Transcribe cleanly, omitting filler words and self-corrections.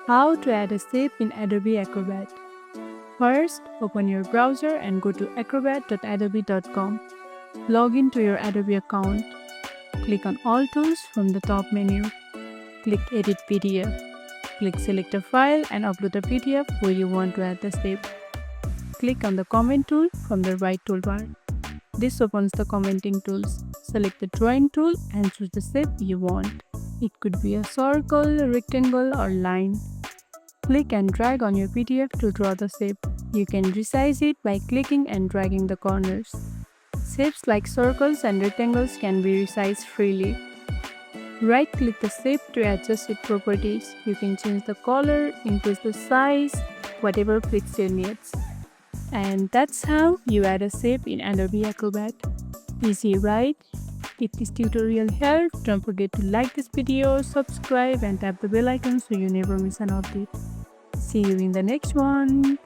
How to add a shape in Adobe Acrobat. First, open your browser and go to acrobat.adobe.com. Log in to your Adobe account. Click on All Tools from the top menu. Click Edit PDF. Click Select a file and upload a PDF where you want to add the shape. Click on the Comment tool from the right toolbar. This opens the commenting tools. Select the drawing tool and choose the shape you want. It could be a circle, rectangle, or line. Click and drag on your PDF to draw the shape. You can resize it by clicking and dragging the corners. Shapes like circles and rectangles can be resized freely. Right-click the shape to adjust its properties. You can change the color, increase the size, whatever fits your needs. And that's how you add a shape in Adobe Acrobat. Easy, right? If this tutorial helped, don't forget to like this video, subscribe, and tap the bell icon so you never miss an update. See you in the next one.